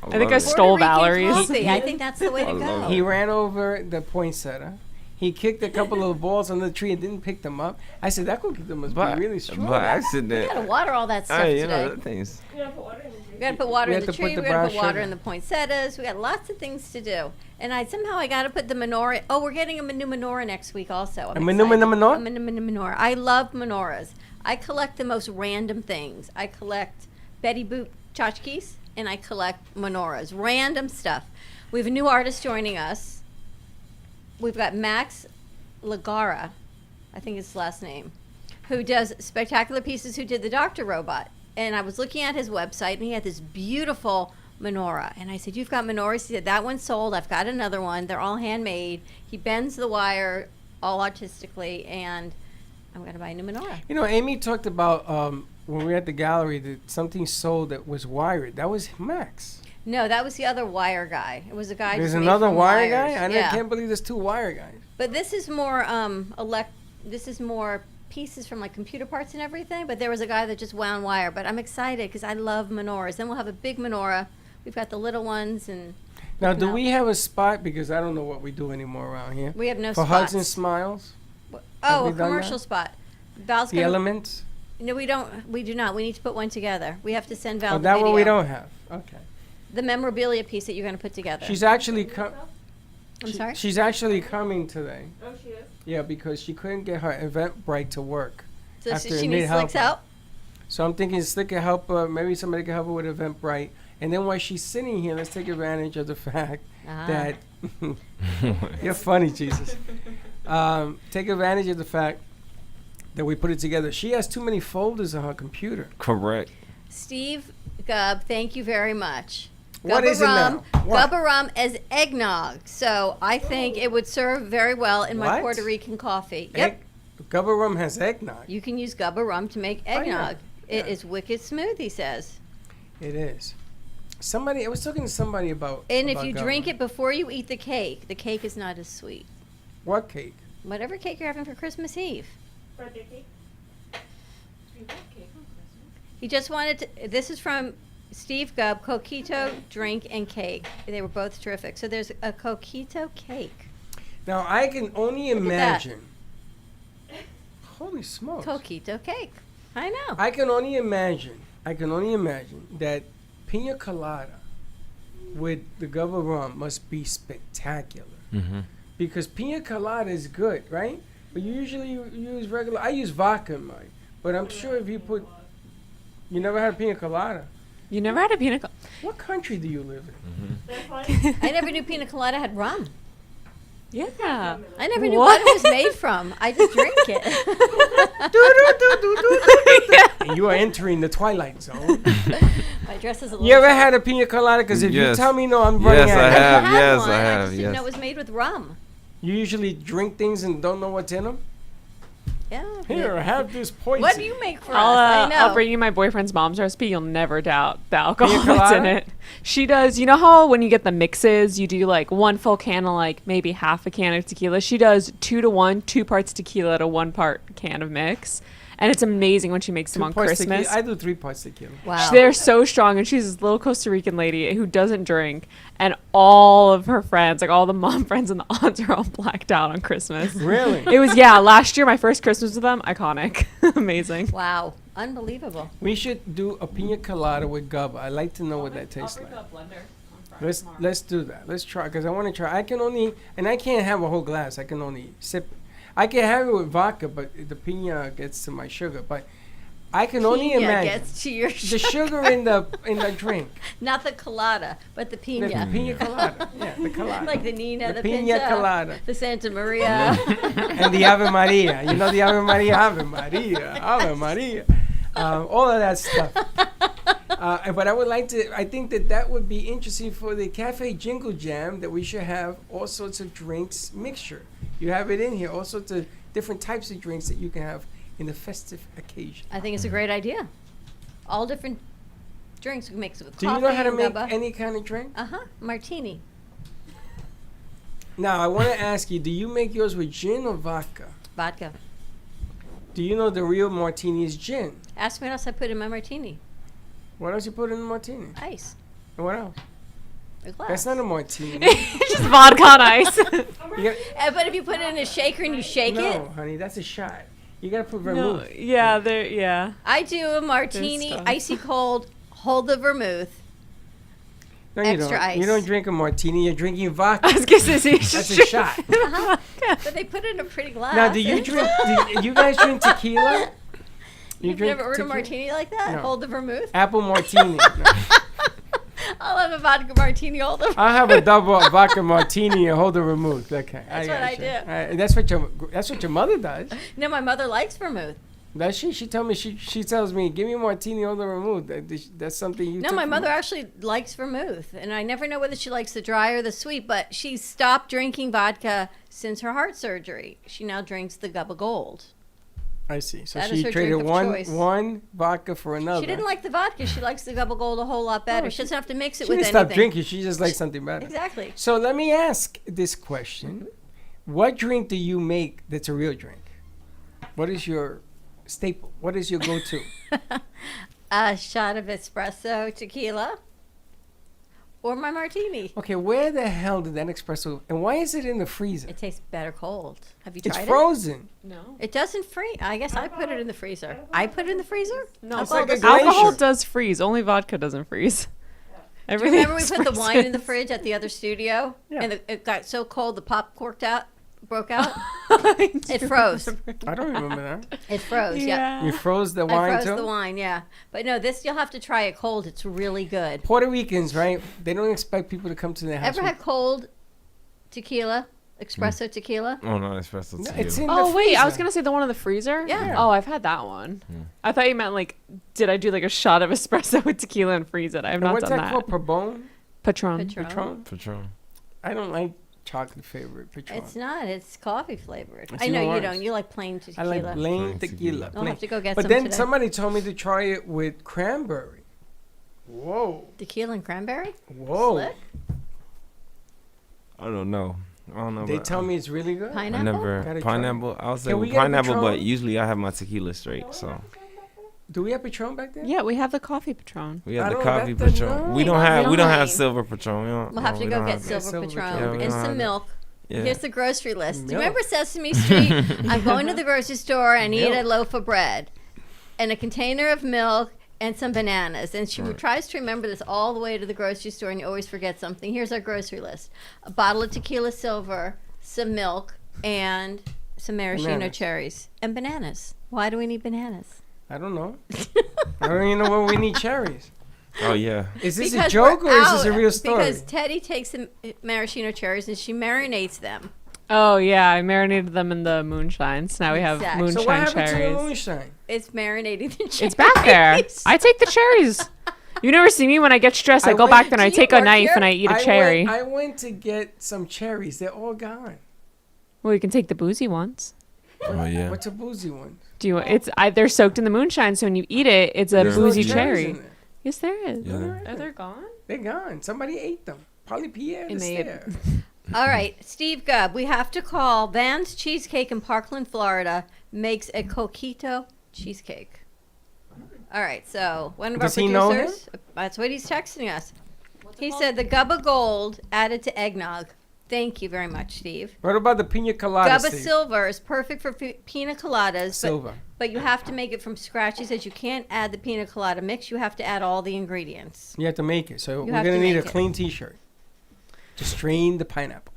I think love I it. stole Puerto Rican Valerie's. coffee. I think that's the way to I love go. He ran over the poinsettia. He kicked a couple of balls on the tree and didn't pick them up. I said, that coquito must By, be really strong. by accident. We gotta water all that stuff Hey, you today. know, that thing's. You gotta put water in the We gotta put water We in have the to put tree. the We gotta brown put water sugar. in the poinsettias. We got lots of things to do. And I gotta put the menorah. Oh, we're getting a new menorah next week also. I'm A new excited. menorah? A new menorah. I love menorahs. I collect the most random things. I collect Betty Boop tchotchkes and I collect menorahs. Random stuff. We have a new artist joining us. We've got Max Lagara, I think it's his last name, who does Spectacular Pieces, who did the Dr. Robot. And I was looking at his website, and he had this beautiful menorah. And I said, you've got menorahs? He said, that one's sold. I've got another one. They're all handmade. He bends the wire all artistically, and I'm going to buy a new menorah. You know, Amy talked about when we were at the gallery that something sold that was wired. That was Max. No, that was the other wire guy. It was a guy There's just made another from wire wires. guy? Yeah. Can't believe there's two wire guys. But this is more this is more pieces from like computer parts and everything. But there was a guy that just wound wire. But I'm excited because I love menorahs. Then we'll have a big menorah. We've got the little ones and. Now, do No. we have a spot? Because I don't know what we do anymore around here. We have no For spots. Hugs and Smiles? Oh, Have a we done commercial that? spot. Val's The gonna. Elements? No, we don't. We do not. We need to put one together. We have to send Val Oh, the that video. one we don't have. Okay. The memorabilia piece that you're going to put together. She's actually I'm sorry? She's actually coming today. Oh, she is? Yeah, because she couldn't get her Eventbrite to work. So after she it needs need Slick's help. help? So I'm thinking Slick can help her. Maybe somebody can help her with Eventbrite. And then while she's sitting here, let's take advantage of the fact that you're funny, Jesus. Take advantage of the fact that we put it together. She has too many folders on her computer. Correct. Steve Gubb, thank you very much. What is it now? What? Gubba rum as eggnog. So I think it would serve very well in my What? Puerto Rican coffee. Yep. Gubba rum has eggnog. You can use Gubba rum to make yeah. eggnog. It Yeah. is wicked smooth, he says. It is. I was talking to somebody about. And if about you Gubba. drink it before you eat the cake is not as sweet. What cake? Whatever cake you're having for Christmas Eve. Birthday cake? He just wanted to, this is from Steve Gubb, Coquito Drink and Cake. They were both terrific. So there's a Coquito cake. Now I can only Look at that. imagine. Holy smokes! Coquito cake. I know. I can only imagine that pina colada with the Gubba rum must be spectacular. Mm-hmm. Because pina colada is good, right? But you usually use regular. I use vodka in mine, but I'm sure if you put, you never had pina colada. You never had a pina colada? What country do you live in? That's fine. I never knew pina colada had rum. Yeah. I never knew What? what it was made from. I just drink it. You are entering the twilight zone. My dress is a little. You ever had a pina colada? Because if you Yes. tell me no, I'm running Yes, out. I of have. had Yes, one. I I have. just didn't Yes. know it was made with rum. You usually drink things and don't know what's in them. Yeah. Here, have this poison. What do you make for I'll, us? I know. I'll bring you my boyfriend's mom's recipe. You'll never doubt the alcohol Pina that's in colada? it. She does, you know how when you get the mixes, you do like one full can of like maybe half a can of tequila? She does 2 to 1, 2 parts tequila to 1 part can of mix. And it's amazing when she makes them 2 on parts Christmas. tequila. I do 3 parts tequila. Wow. They're so strong, and she's this little Costa Rican lady who doesn't drink, and all of her friends, like all the mom friends and the aunts, are all blacked out on Christmas. Really? It was, yeah, last year, my first Christmas with them, iconic. Amazing. Wow. Unbelievable. We should do a pina colada with Gubba. I'd like to know what that tastes like. Let's do that. Let's try, because I want to try. I can't have a whole glass. I can only sip. I can have it with vodka, but the pina gets to my sugar. But I can only Pina imagine gets to your the sugar in the drink. Not the colada, but the The pina. pina colada. Yeah, the colada. Like the Nina, the pina Pinta, colada. the Santa Maria. And the Ave Maria. You know the Ave Maria? Ave Maria. Ave Maria. All of that stuff. But I would like to, I think that would be interesting for the Cafe Jingle Jam, that we should have all sorts of drinks mixture. You have it in here, all sorts of different types of drinks that you can have in the festive occasion. I think it's a great idea. All different drinks. We mix it with Do coffee you know how to and make Gubba. any kind of drink? Martini. Now, I want to ask you, do you make yours with gin or vodka? Vodka. Do you know the real martini is gin? Ask me what else I put in my martini. What else you put in the martini? Ice. And what else? A glass. That's not a martini. Just vodka on ice. You got- But if you put it in a shaker and you shake it, no, honey, that's a shot. You got to put No, vermouth. yeah, yeah. I do a martini, stuff. icy cold, hold the vermouth. No, you extra don't. You ice. don't drink a martini. You're drinking vodka. I was going to say, That's a shot. But they put it in a pretty glass. Now, do you drink? Do you guys drink tequila? You've never ordered a martini like that? No. Hold the vermouth? Apple martini. No. I'll have a vodka martini, hold the I'll have a double vodka martini and hold the vermouth. Okay, That's what I gotcha. do. That's what your mother does. No, my mother likes vermouth. Does she? She told me she tells me, give me a martini, hold the vermouth. That's something you. No, took my from mother her. actually likes vermouth, and I never know whether she likes the dry or the sweet, but she stopped drinking vodka since her heart surgery. She now drinks the Gubba Gold. I see. So That is she her traded drink of choice. one vodka for another. She didn't like the vodka. She likes the Gubba Gold a whole lot better. She doesn't have to mix it She with didn't anything. stop drinking. She just likes something better. Exactly. So let me ask this question: what drink do you make that's a real drink? What is your staple? What is your go-to? A shot of espresso tequila or my martini. Okay, where the hell did that espresso? And why is it in the freezer? It tastes better cold. Have you It's tried frozen. No. it? It doesn't freeze. I guess I put it in the freezer. I put it in the freezer? No, It's like a alcohol glacier. does freeze. Only vodka doesn't freeze. Do you remember we put the wine in the fridge at the other studio? Yeah. And it got so cold the pop broke out. It froze. I don't remember that. It froze, yeah. You froze the I wine froze too? the wine, yeah. But no, this you'll have to try it cold. It's really good. Puerto Ricans, right? They don't expect people to come to their house. Ever had cold tequila? Espresso tequila? Oh, not espresso No, tequila. it's in Oh the wait, I freezer. was gonna say the one in the freezer. Yeah. Oh, I've had that one. I thought you meant like, did I do like a shot of espresso with tequila and freeze it? I have And not what's done that called? Patron? Patron. Patron? Patron. I don't like chocolate favorite Patron. It's not. It's coffee flavored. It's I know even you worse. don't. You like plain tequila. I like plain Plain tequila. tequila. I'll have to go get But some then today. somebody told me to try it with cranberry. Whoa. Tequila and cranberry? Whoa. Slick? I don't know. They tell me it's really good. I Pineapple? never Gotta try pineapple. I'll say Can we with get a pineapple, Patron? but usually I have my tequila straight. So Do we have Patron back there? Yeah, we have the coffee Patron. we I have the don't- coffee that- Patron. no. We don't We have don't have have- silver Patron. We don't, We'll have to we go don't get have that. silver Silver Patron Patron. Yeah, we and don't some have milk. Yeah. Here's the grocery list. Do you Milk. remember Sesame Street? I'm going to the grocery store and eat a Milk. loaf of bread and a container of milk and some bananas. And she tries to remember this all the way to the grocery store, and you always forget something. Here's our grocery list: a bottle of tequila silver, some milk, and some maraschino Bananas. cherries and bananas. Why do we need bananas? I don't know. I don't even know where we need cherries. Oh yeah. Is this a Because joke we're or is this a out- real story? Because Teddy takes the maraschino cherries and she marinates them. Oh yeah, I marinated them in the moonshine. So now we have Exactly. so moonshine what happened to the cherries. moonshine? It's marinating the cherries. It's back there. I take the cherries. You never see me when I get stressed. I I go went- back there and I Do you take a work knife here? and I eat a cherry. I went to get some cherries. They're all gone. Well, you can take the boozy ones. Oh yeah. What's a boozy one? Do you? They're soaked in the moonshine, so when you eat it, it's a There's boozy no cherries cherry. in there. Yes, there is. Yeah, there- Are they gone? They're gone. Somebody ate them. Probably Pierre It is may have- there. All right, Steve Gubb, we have to call Van's Cheesecake in Parkland, Florida, makes a coquito cheesecake. All right, so one of Does our he know him? producers, that's what he's texting us. He said the Gubba Gold added to eggnog. Thank you very much, Steve. What about the pina colada? Gubba Steve? Silver is perfect for pina coladas, Silver. but you have to make it from scratch. He says you can't add the pina colada mix. You have to add all the ingredients. You have to make it. So You we're have gonna to need a make it. clean T-shirt to strain the pineapple.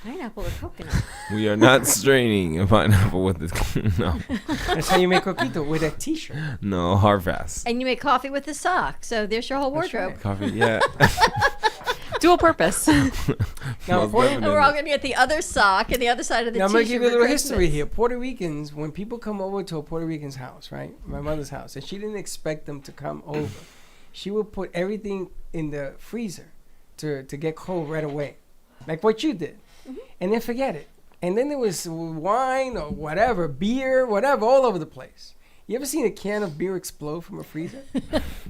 Pineapple or coconut? We are not straining a pineapple with this. No, That's how you make coquito with a T-shirt. no, hard fast. And you make coffee with the sock. So there's your whole That's wardrobe. right. Coffee, yeah. Dual purpose. Now, Most Puerto- And we're all going to get the other sock and the other side of the Now I'm gonna t-shirt give you a for little Christmas. history here. Puerto Ricans, when people come over to a Puerto Rican's house, right, my mother's house, and she didn't expect them to come over, she would put everything in the freezer to get cold right away, like what you did, and then forget it. And then there was wine or whatever, beer, whatever, all over the place. You ever seen a can of beer explode from a freezer?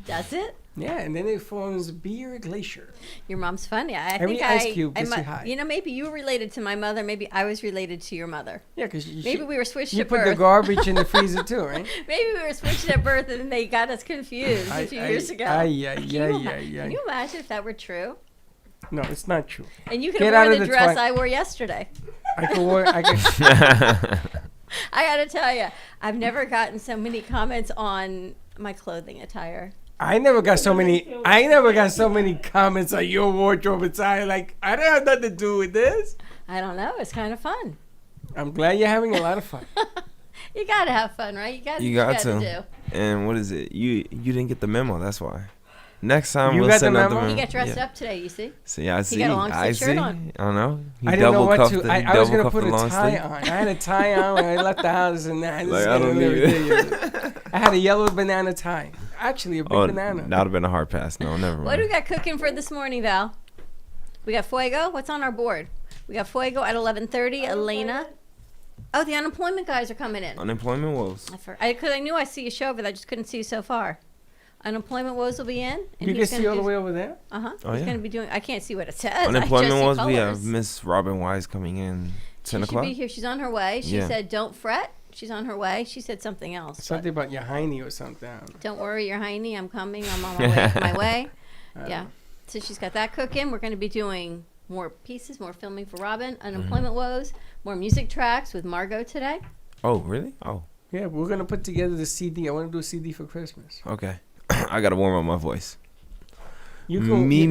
Does it? Yeah, and then it forms beer glacier. Your mom's funny. I Every think ice cube I gets you mu- high. You know, maybe you were related to my mother. Maybe I was related to your mother. Yeah, because Maybe we were switched you at put the birth. garbage in the freezer too, right? Maybe we were switched at birth and then they got us confused a few years ago. Can you imagine if that were true? No, it's not true. And you could Get have out worn of the the dress twi- I wore yesterday. I could wear. I could. I got to tell you, I've never gotten so many comments on my clothing attire. I never got so many. I never got so many comments on your wardrobe attire. Like I don't have nothing to do with this. I don't know. It's kind of fun. I'm glad you're having a lot of fun. You got to have fun, right? You got You got to to. do. And what is it? You didn't get the memo. That's why. Next time You we'll got the send out the memo? memo. He got dressed Yeah. up today, you see? See, I see. got a long I sleeve see. shirt on. I don't know. He I didn't know what cuffed to. the- I was gonna double put cuffed a the long tie sleeve. on. I had a tie on when I left the house, and I, Like, I don't need it. I had a yellow banana tie. Actually, a big Oh, banana. that would have been a hard pass. No, never What do we mind. got cooking for this morning, Val? We got Fuego. What's on our board? We got Fuego at 11:30. Elena. Oh, the unemployment guys are coming in. Unemployment woes. Because I knew I see you show, but I just couldn't see you so far. Unemployment woes will be in. And You can see all the way over there. Uh-huh. Oh, He's yeah. going to be doing, I can't see what it says. I Unemployment just see woes. We have colors. Miss Robin Wise coming in 10 She o'clock. should be here. She's on her way. She Yeah. said, don't fret. She's on her way. She said something else. but Something about your hiney or something. don't worry, you're hiney. I'm coming. I'm on my way. Uh, Yeah. So she's got that cooking. We're going to be doing more pieces, more filming for Robin. Mm-hmm. Unemployment woes, more music tracks with Margot today. Oh, really? Oh, Yeah, we're gonna put together the CD. I want to do a CD for Christmas. okay. I gotta warm up my voice. You can, me.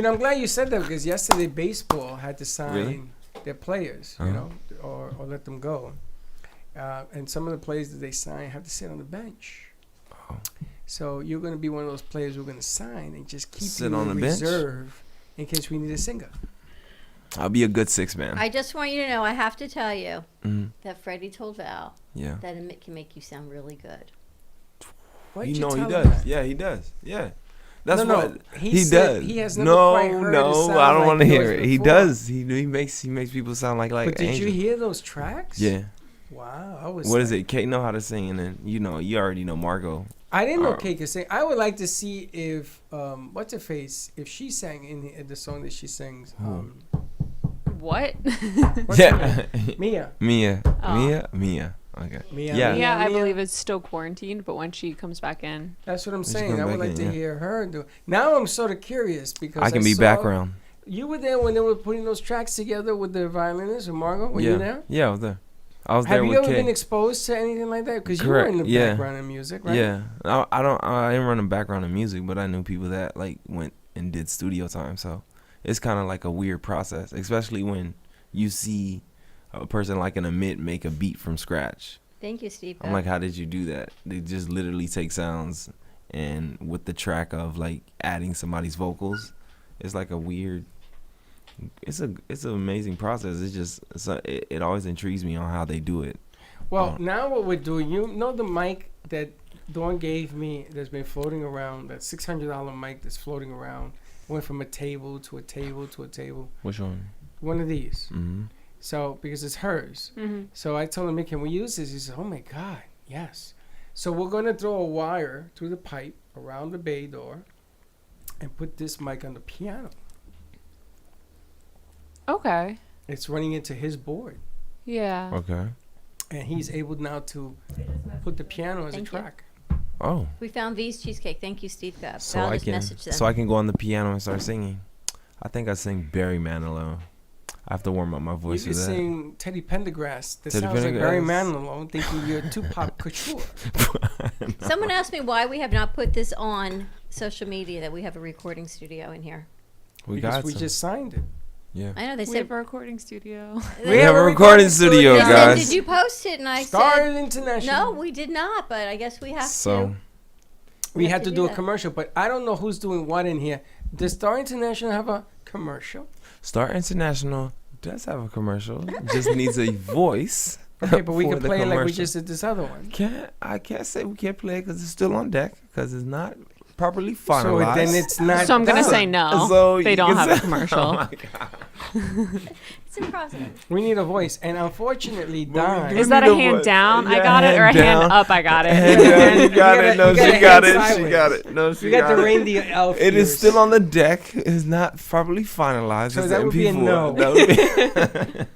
I'm glad you said that because yesterday baseball had to sign Really? their players, or let them go. And some of the players that they sign have to sit on the bench. Oh. So you're going to be one of those players we're going to sign and just keep Sit you on in the bench? reserve in case we need a singer. I'll be a good 6 man. I just want you to know, I have to tell you Mhm. that Freddie told Val Yeah. that it can make you sound really good. Why'd You know he tell him does. that? Yeah, he does. Yeah. That's No, what he he said does. he has never quite heard it sound I don't like want to hear yours it. He before. does. He makes people sound like But did angels. you hear those tracks? Yeah. Wow. I was What is like- it? Kate know how to sing, and then you already know Margot. I didn't know Uh, Kate could sing. I would like to see if what's her face if she sang in the song that she sings. What? What's Yeah. her name? Mia. Mia. Oh. Mia. Okay. Mia. Yeah. Yeah, I Mia. believe it's still quarantined, but when she comes back in, That's what I'm she saying. come I would back like in, to yeah. hear her do. Now I'm sort of curious because I can be saw- background. You were there when they were putting those tracks together with the violinist and Margot. Were yeah. you there? Yeah, I was there. I was Have there you with ever Kate. been exposed to anything like that? Because you were in the Correct, yeah. background of music, right? Yeah. I didn't run a background in music, but I knew people that like went and did studio time. So it's kind of like a weird process, especially when you see a person like an Amit make a beat from scratch. Thank you, Steve. I'm like, how did you do that? They just literally take sounds and with the track of like adding somebody's vocals, it's like a weird. It's an amazing process. It's just it always intrigues me on how they do it. Well, now what we're doing, you know the mic that Dawn gave me that's been floating around, that $600 mic that's floating around, went from a table to a table to a table. Which one? One of these. Mm-hmm. So, because it's hers. Mhm. So I told him, can we use this? He said, oh my God, yes. So we're going to throw a wire through the pipe around the bay door and put this mic on the piano. okay, It's running into his board. yeah. Okay. And he's able now to put the piano as Thank a you. track. Oh. We found V's cheesecake. Thank you, Steve Gubb. So Val I just can messaged them. so I can go on the piano and start singing. I think I sing Barry Manilow. I have to warm up my You voice can for that. sing Teddy Pendergrass. That Teddy sounds like Barry Pendergrass. Manilow, thinking you're Tupac Couture. Someone asked me why we have not put this on social media, that we have a recording studio in here. We Because got we some. just signed it. Yeah. I know they We said. have a recording studio. We have a recording studio, They said, guys. did you post it? And I Started said, International. no, we did not. But I guess we have So to. We have had to to do do a that. commercial, but I don't know who's doing what in here. Does Star International have a commercial? Star International does have a commercial. Just needs a voice. Okay, but we for can the play it like we commercial. just did this other one. I can't say we can't play it because it's still on deck because it's not properly So finalized. then it's not. So I'm gonna done. say no. So They you don't can have a say- commercial. Oh my God. It's in process. We need a voice, and unfortunately, Don. Is that a need a hand voice. down? I Yeah, got it, or a hand hand down. up? I got it. And you got You it. No, gotta she got hand it. She sideways. got it. No, she You got the it. reindeer elf. It is ears. still on the deck. It's not properly finalized. So It's that an would be a MP4. no. That would be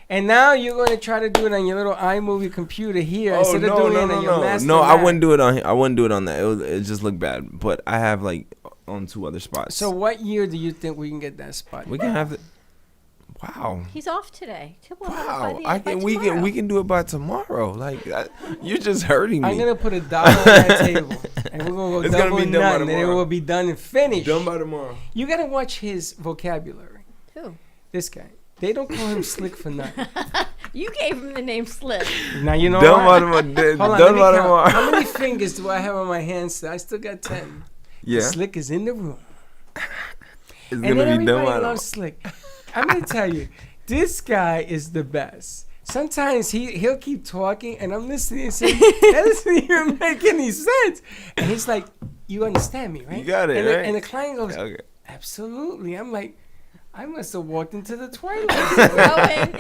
And now you're going to try to do it on your little iMovie computer here instead of doing it on your master. No, I Mac. wouldn't do it on. I wouldn't do it on that. It just looked bad. But I have like on 2 other spots. So what year do you think we can get that spot? we can have it. Wow. He's off today. Wow. We can do it by tomorrow. Like you're just hurting me. I'm gonna put $1 on that table, and we're gonna go It's gonna double be done by none, and it tomorrow. will be done and finished. Done by tomorrow. You gotta watch his vocabulary. Who? This guy. They don't call him slick for nothing. You gave him the name Slip. Now you know Done by what? tomorrow. Hold on, Done let me by count. tomorrow. How many fingers do I have on my hands? I still got 10. Yeah. Slick is in the room. It's And gonna then be done everybody by loves Slick. I'm gonna tell you, this guy is the best. Sometimes he'll keep talking, and I'm listening and saying, "That doesn't even make any sense." And he's like, "You understand me, right?" You got it, and right? and the client goes, Okay. "Absolutely." I'm like, I must have walked into the twilight.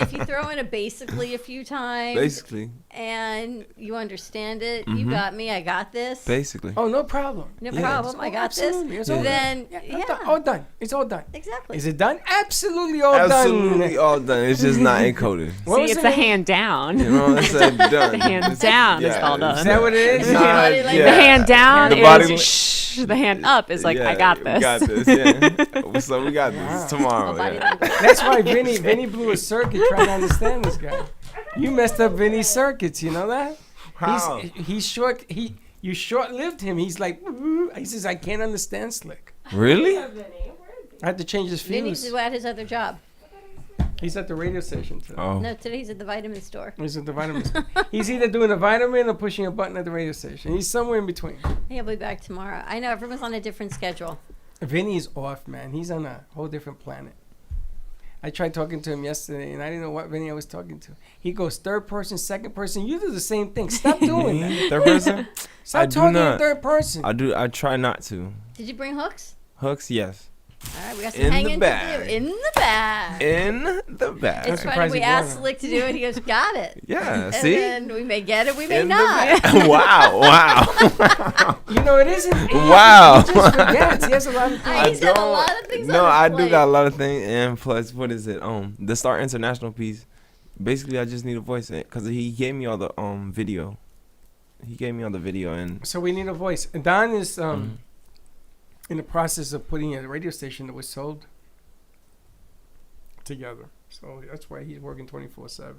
If you throw in a basically a few times, Basically. and you understand it, you Mhm. got me. I got this. Basically. Oh, no problem. No Yeah. problem. I got Absolutely. It's this. all Then done. yeah, All done. It's all done. exactly. Is it done? Absolutely all Absolutely done. all done. It's just not encoded. What See, was it's the the name? hand down. You know what I'm saying? Done. The hand down is all done. Is that what it is? Nah, Body like yeah. The hand down The body is shh. The hand up is like, I got this. We got this, yeah. So we got Wow. this tomorrow. Body Yeah. language. That's why Vinny blew a circuit trying to understand this guy. You messed up Vinny's circuits, you know that? How? He's short. You short-lived him. He's like, he says, I can't understand Slick. Really? I had to change his Vinny's fuse. at his other job. He's at the radio station today. Oh. No, today he's at the vitamin store. He's at the vitamin store. He's either doing a vitamin or pushing a button at the radio station. He's somewhere in between. He'll be back tomorrow. I know everyone's on a different schedule. Vinny's off, man. He's on a whole different planet. I tried talking to him yesterday, and I didn't know what Vinny I was talking to. He goes third person, second person. You do the same thing. Stop doing that. Third person? Stop I do talking in not. third person. I try not to. Did you bring hooks? Hooks, yes. All right, we got some In the hanging bag. to do. In the bag. In the bag. It's funny. We asked Slick to do it. He goes, got it. Yeah, And see? then we may get it. We may In the not. bag. Wow. You know, it isn't. Wow. He just forgets. He has a lot of things. He's got a lot of things No, on I his do plate. got a lot of things. And plus, what is it? The Star International piece. Basically, I just need a voice because he gave me all the video. He gave me all the video and. So we need a voice. And Don is in the process of putting a radio station that was sold together. So that's why he's working 24/7.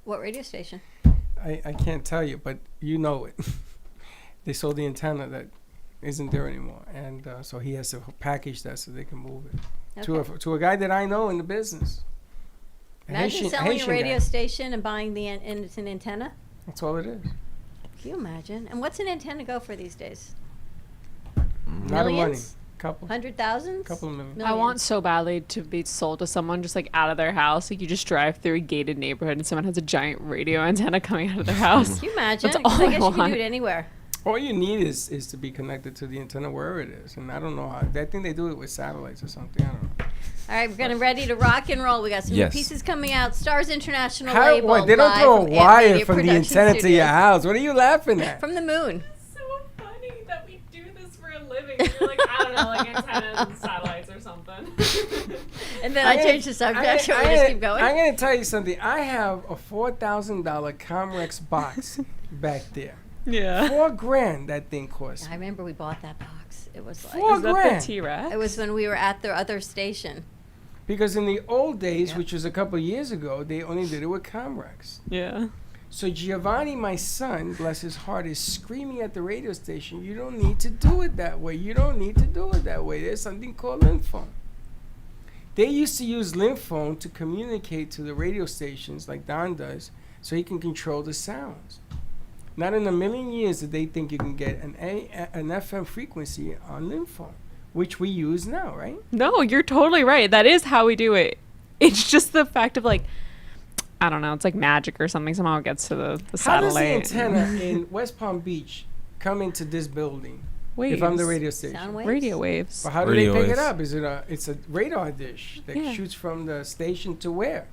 What radio station? I can't tell you, but you know it. They sold the antenna that isn't there anymore, and so he has to package that so they can move it to a guy that I know in the business. Imagine selling a radio station and buying and it's an antenna. That's all it is. Can you imagine? And what's an antenna go for these days? Not a money. Millions? Couple. 100,000? Couple of million. I want so badly to be sold to someone just like out of their house. Like you just drive through a gated neighborhood and someone has a giant radio antenna coming out of their house. Can you imagine? That's 'Cause all I guess I you can want. do it anywhere. All you need is to be connected to the antenna wherever it is, and I don't know how. I think they do it with satellites or something. I don't know. All right, we're getting ready to rock and roll. We got some Yes. new pieces coming out. Stars International How, label. what, they don't live throw a from Ant wire Media from the Production antenna to your Studios. house. What are you laughing at? From the moon. So funny that we do this for a living. You're like, I don't know, like antennas and satellites or something. And then I changed the subject. Should we just keep going? I'm going to tell you something. I have a $4,000 Comrex box back there. Yeah. $4,000 that thing cost. I remember we bought that box. It was like $4,000. Is that the T-Rex? it was when we were at the other station. Because in the old days, Yeah. which was a couple of years ago, they only did it with Comrex. Yeah. So Giovanni, my son, bless his heart, is screaming at the radio station, you don't need to do it that way. You don't need to do it that way. There's something called lymphone. They used to use lymphone to communicate to the radio stations like Don does so he can control the sounds. Not in a million years did they think you can get an FM frequency on lymphone, which we use now, right? No, you're totally right. That is how we do it. It's just the fact of like, I don't know, it's like magic or something. Somehow it gets to the How does the satellite. antenna in West Palm Beach come into this building Waves. if I'm the radio station? Sound waves? Radio waves. But how do Radio they pick waves. it up? Is it it's a radar dish that Yeah. shoots from the station to where?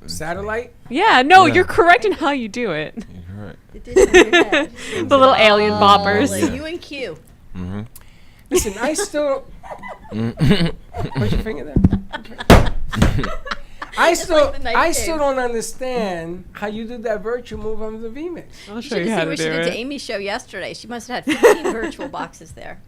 Satellite? Yeah, no, Yeah. you're correct in how you do it. You're right. It did in your head. The little alien Oh, boppers. like you and Q. Mm-hmm. Listen, I still. Put your finger there. I still, the night I game. still don't understand how you do that virtual move on the VMix. I'll You show should you have how seen to what she do did to it. Amy's show yesterday. She must have had 15 virtual boxes there.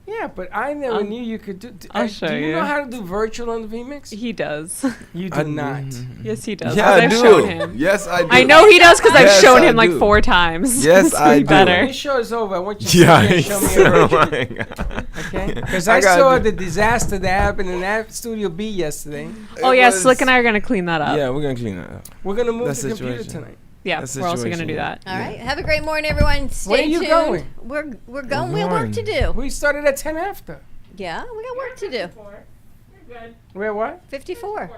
Yeah, but I never knew you could do. I'll show do you you. know how to do virtual on the VMix? He does. You do not. Yes, he does. Yeah, 'cause I I've do. shown him. Yes, I do. I know he does because I've Yes, shown I him like do. 4 times. Yes, So I he do. When better. this show is over, I want you to Yeah, sit there and show me a oh virtual. my God. Okay? Because I I gotta saw do- the disaster that happened in that Studio B yesterday. Oh It yeah, was- Slick and I are gonna clean that up. Yeah, we're gonna clean that up. We're going to move That the computer situation. tonight. Yeah, That we're also gonna situation, do yeah. that. All right. Have a great morning, everyone. Stay Where are you tuned. going? We're going. We have work to do. We started at 10 after. Yeah, we got work to do. You're good. Where what? 54.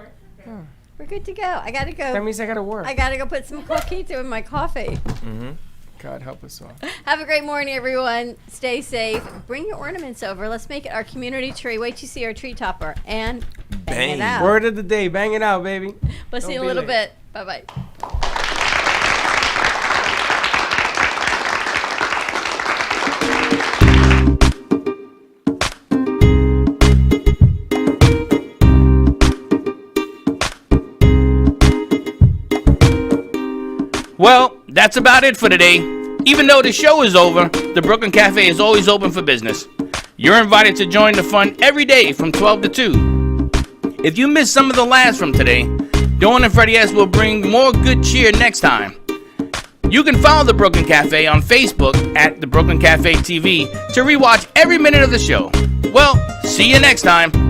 Oh. We're good to go. I gotta That go. means I got to work. I gotta go put some coquito in my coffee. Mm-hmm. God help us all. Have a great morning, everyone. Stay safe. Bring your ornaments over. Let's make it our community tree. Wait till you see our tree topper and bang it Bang. out. Word of the day. Bang it out, baby. We'll see you in Don't a little be bit. Bye bye. Well, that's about it for today. Even though the show is over, the Brooklyn Cafe is always open for business. You're invited to join the fun every day from 12 to 2. If you missed some of the laughs from today, Dawn and Freddie S will bring more good cheer next time. You can follow the Brooklyn Cafe on Facebook at the Brooklyn Cafe TV to rewatch every minute of the show. Well, see you next time.